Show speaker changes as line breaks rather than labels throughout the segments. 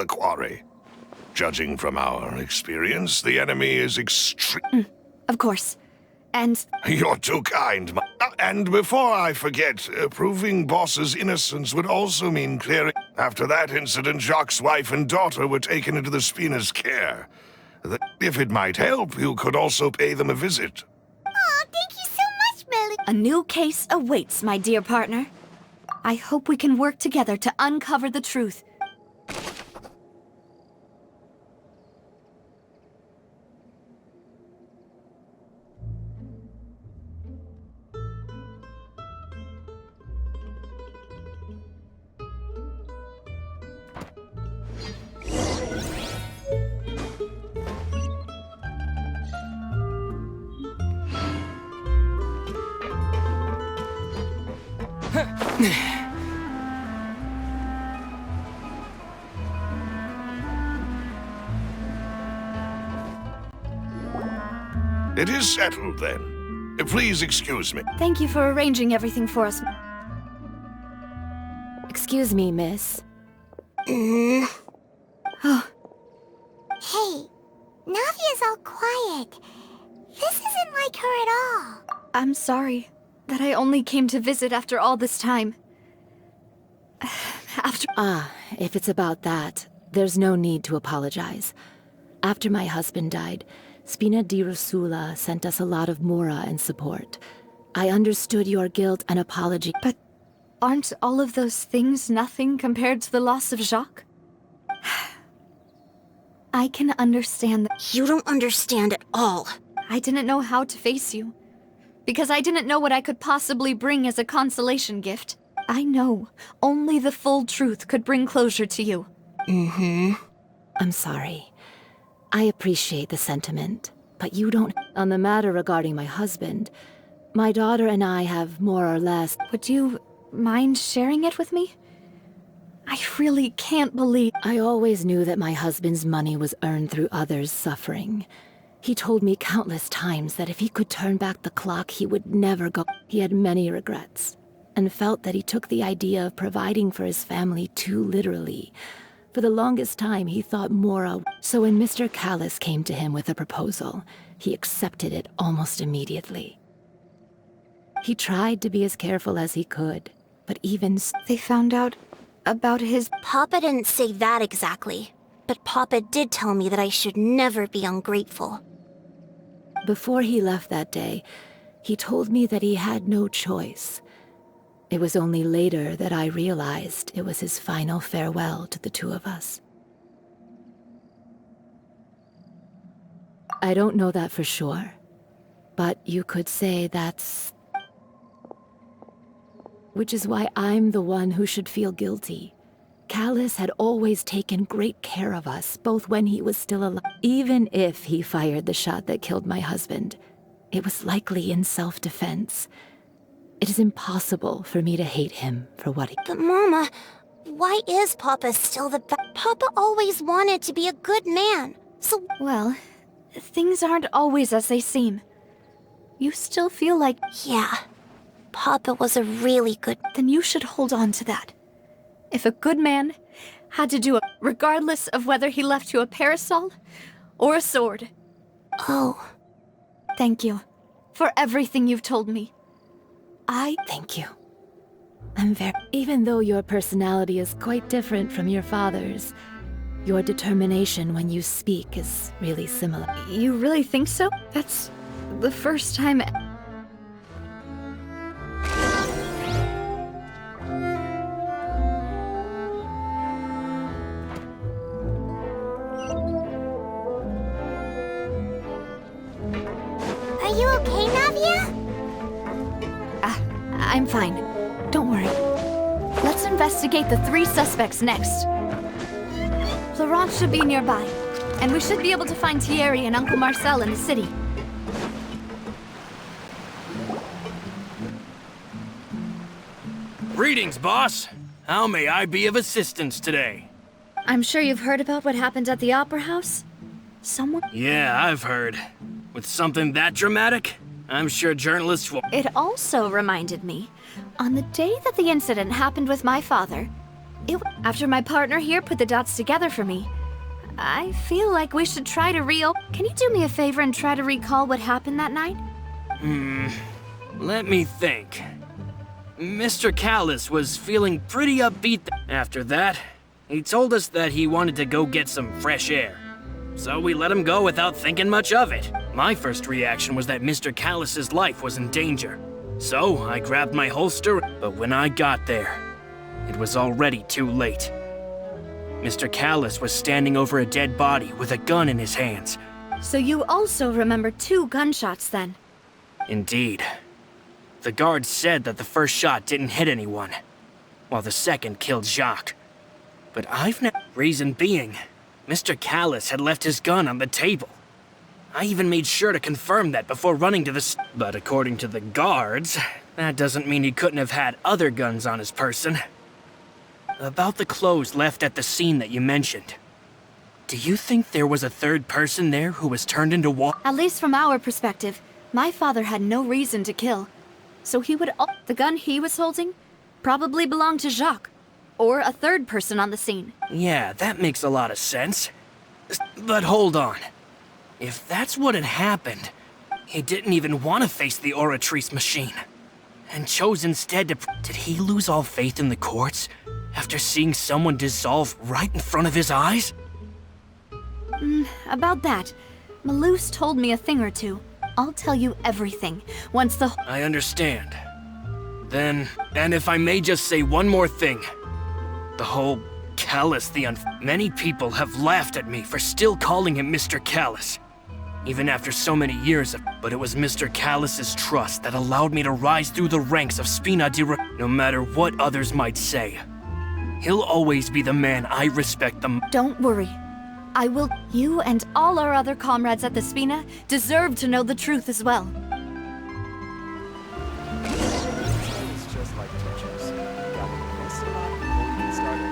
the quarry. Judging from our experience, the enemy is extreme.
Of course. And
You're too kind. And before I forget, proving Boss's innocence would also mean clearing. After that incident, Jacques' wife and daughter were taken into the Spina's care. If it might help, you could also pay them a visit.
Aw, thank you so much, Melody.
a new case awaits, my dear partner. I hope we can work together to uncover the truth.
It is settled, then. Please excuse me.
Thank you for arranging everything for us.
Excuse me, miss.
Oh,
Hey, Navia's all quiet. This isn't like her at all.
I'm sorry that I only came to visit after all this time.
If it's about that, there's no need to apologize. After my husband died, Spina di Rosula sent us a lot of mora and support. I understood your guilt and apology.
But aren't all of those things nothing compared to the loss of Jacques? I can understand that.
You don't understand at all.
I didn't know how to face you, because I didn't know what I could possibly bring as a consolation gift. I know only the full truth could bring closure to you.
I'm sorry. I appreciate the sentiment, but you don't. On the matter regarding my husband, my daughter and I have more or less.
Would you mind sharing it with me? I really can't believe...
I always knew that my husband's money was earned through others' suffering. He told me countless times that if he could turn back the clock, he would never go. He had many regrets, and felt that he took the idea of providing for his family too literally. For the longest time, he thought Mora. So when Mr. Callis came to him with a proposal, he accepted it almost immediately. He tried to be as careful as he could, but even
They found out about his...
Papa didn't say that exactly, but Papa did tell me that I should never be ungrateful.
before he left that day, he told me that he had no choice. It was only later that I realized it was his final farewell to the two of us. I don't know that for sure, but you could say that's... Which is why I'm the one who should feel guilty. Callis had always taken great care of us, both when he was still alive. Even if he fired the shot that killed my husband, it was likely in self-defense. It is impossible for me to hate him for what he...
But Mama, why is Papa still the Papa always wanted to be a good man, so...
Well, things aren't always as they seem. You still feel like...
Yeah, Papa was a really good...
Then you should hold on to that. If a good man had to do it, regardless of whether he left you a parasol or a sword.
Oh.
Thank you for everything you've told me.
Thank you. I'm very... Even though your personality is quite different from your father's, your determination when you speak is really similar.
You really think so? That's the first time...
Are you okay, Navia?
I'm fine. Don't worry. Let's investigate the 3 suspects next. Florent should be nearby, and we should be able to find Thierry and Uncle Marcel in the city.
Greetings, boss. How may I be of assistance today?
I'm sure you've heard about what happened at the Opera House. Someone...
Yeah, I've heard. With something that dramatic, I'm sure journalists will...
It also reminded me, on the day that the incident happened with my father, After my partner here put the dots together for me, I feel like we should try to Can you do me a favor and try to recall what happened that night?
Let me think. Mr. Callus was feeling pretty upbeat. After that, he told us that he wanted to go get some fresh air. So we let him go without thinking much of it. My first reaction was that Mr. Callus's life was in danger. So I grabbed my holster, but when I got there, it was already too late. Mr. Callus was standing over a dead body with a gun in his hands.
So you also remember 2 gunshots then?
Indeed. The guard said that the first shot didn't hit anyone, while the second killed Jacques. But reason being, Mr. Callus had left his gun on the table. I even made sure to confirm that before running to the But according to the guards, that doesn't mean he couldn't have had other guns on his person. About the clothes left at the scene that you mentioned. Do you think there was a third person there who was turned into water?
At least from our perspective, my father had no reason to kill. So the gun he was holding probably belonged to Jacques, or a third person on the scene.
Yeah, that makes a lot of sense. But hold on. If that's what had happened, he didn't even want to face the Oratrice machine, and chose instead to... Did he lose all faith in the courts after seeing someone dissolve right in front of his eyes?
About that, Malouse told me a thing or two. I'll tell you everything once
I understand. Then, and if I may just say one more thing. The whole Callus Many people have laughed at me for still calling him Mr. Callus. Even after so many years But it was Mr. Callus's trust that allowed me to rise through the ranks of Spina di No matter what others might say. He'll always be the man I respect the
Don't worry. I will. You and all our other comrades at the Spina deserve to know the truth as well.
It's just like teachers. Gotta invest a lot before we get started.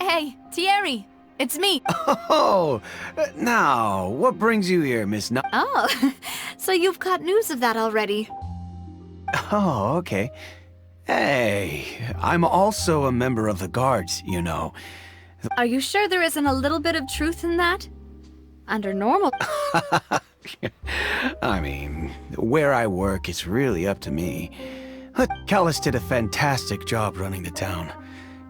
Hey, Thierry, it's me.
Oh, now, what brings you here, Miss No-
Oh, so you've got news of that already.
Oh, okay. Hey, I'm also a member of the guards, you know.
Are you sure there isn't a little bit of truth in that? Under normal...
I mean, where I work, it's really up to me. Callus did a fantastic job running the town.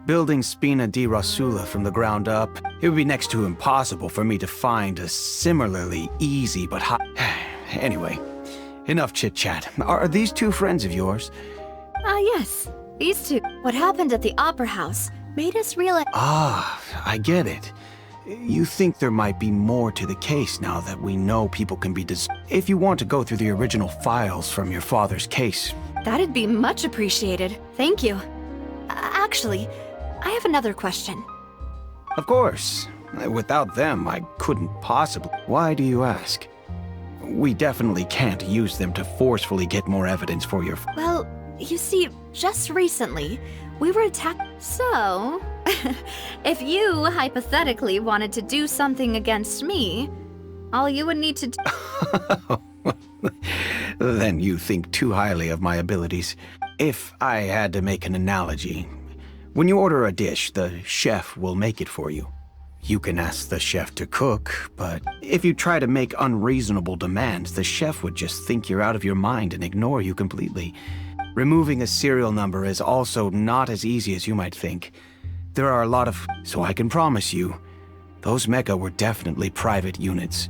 Building Spina di Rasula from the ground up, it would be next to impossible for me to find a similarly easy but hot... Anyway, enough chit-chat. Are these 2 friends of yours?
Yes. These 2. What happened at the Opera House made us realize...
Ah, I get it. You think there might be more to the case now that we know people can be If you want to go through the original files from your father's case...
That'd be much appreciated. Thank you. Actually, I have another question.
Of course. Without them, I couldn't possibly... Why do you ask? We definitely can't use them to forcefully get more evidence for your...
Well, you see, just recently, we were attacked. So, if you hypothetically wanted to do something against me, all you would need to do...
Then you think too highly of my abilities. If I had to make an analogy, when you order a dish, the chef will make it for you. You can ask the chef to cook, but if you try to make unreasonable demands, the chef would just think you're out of your mind and ignore you completely. Removing a serial number is also not as easy as you might think. There are a lot of... So I can promise you, those mecha were definitely private units.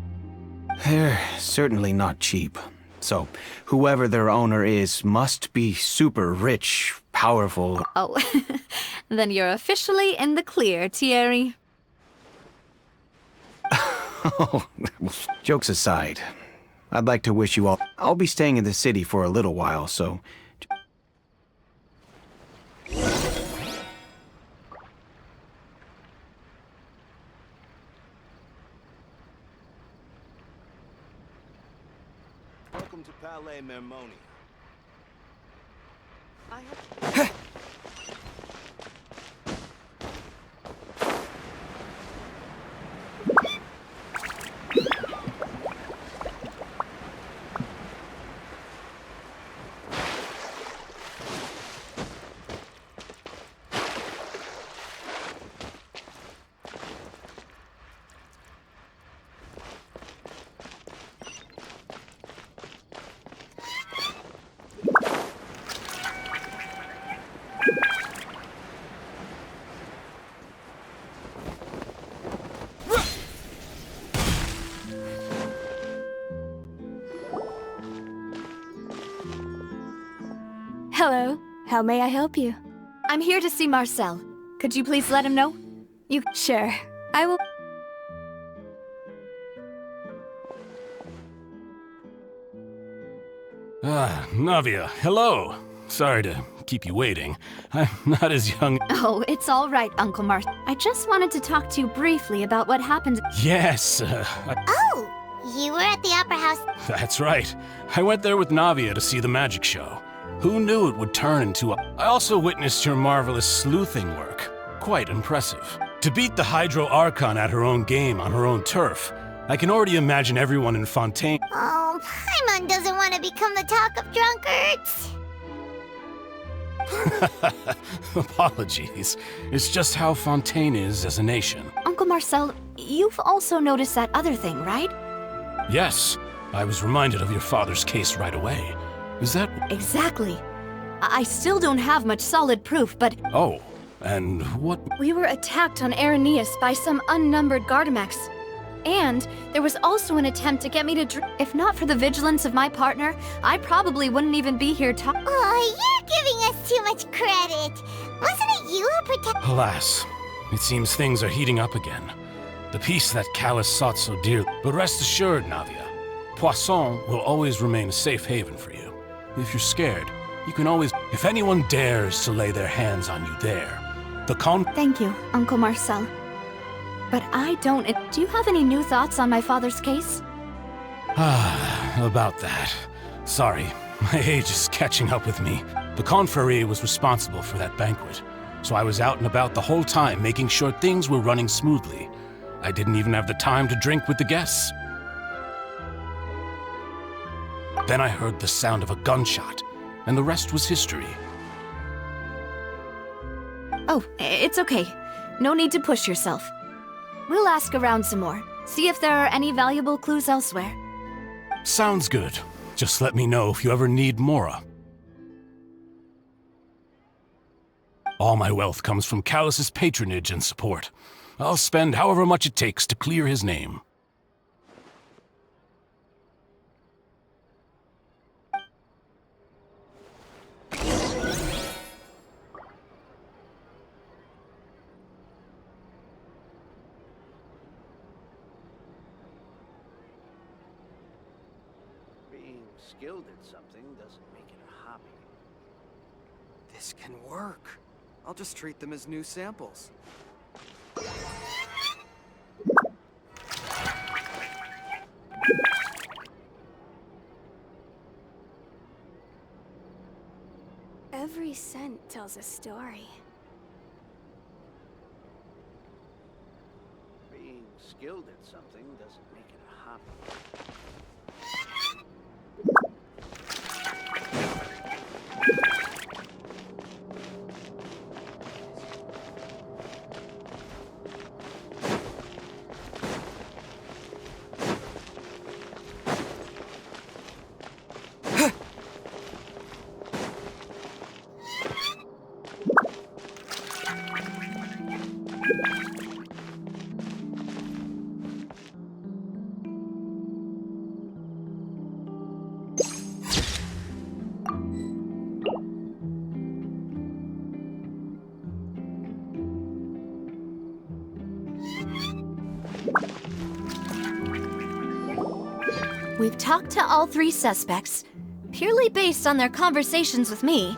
They're certainly not cheap. So, whoever their owner is must be super rich, powerful...
Oh, then you're officially in the clear, Thierry.
Oh, jokes aside, I'd like to wish you all... I'll be staying in the city for a little while, so...
Welcome to Palais Mermonia.
Hello. How may I help you?
I'm here to see Marcel. Could you please let him know?
Sure. I will...
Navia, hello. Sorry to keep you waiting. I'm not as young...
Oh, it's all right, Uncle Marth. I just wanted to talk to you briefly about what happened.
Yes,
Oh, you were at the Opera House.
that's right. I went there with Navia to see the magic show. Who knew it would turn into a... I also witnessed your marvelous sleuthing work. Quite impressive. To beat the Hydro Archon at her own game on her own turf, I can already imagine everyone in Fontaine...
Oh, Paimon doesn't want to become the talk of drunkards.
Apologies. It's just how Fontaine is as a nation.
Uncle Marcel, you've also noticed that other thing, right?
Yes, I was reminded of your father's case right away. Is that...
Exactly. I still don't have much solid proof, but
Oh, and what...
We were attacked on Araneus by some unnumbered Gardamex.
And there was also an attempt to get me to If not for the vigilance of my partner, I probably wouldn't even be here talking.
Oh, you're giving us too much credit. Wasn't it you who protected...
Alas, it seems things are heating up again. The peace that Callus sought so dearly. But rest assured, Navia, Poisson will always remain a safe haven for you. If you're scared, you can always... If anyone dares to lay their hands on you there, the
Thank you, Uncle Marcel. But I don't... Do you have any new thoughts on my father's case?
About that. Sorry, my age is catching up with me. The Confrérie was responsible for that banquet, so I was out and about the whole time making sure things were running smoothly. I didn't even have the time to drink with the guests. Then I heard the sound of a gunshot, and the rest was history.
Oh, it's okay. No need to push yourself. We'll ask around some more. See if there are any valuable clues elsewhere.
Sounds good. Just let me know if you ever need Mora. All my wealth comes from Callus's patronage and support. I'll spend however much it takes to clear his name.
Being skilled at something doesn't make it a hobby.
This can work. I'll just treat them as new samples.
Every scent tells a story.
Being skilled at something doesn't make it a hobby.
We've talked to all 3 suspects, purely based on their conversations with me.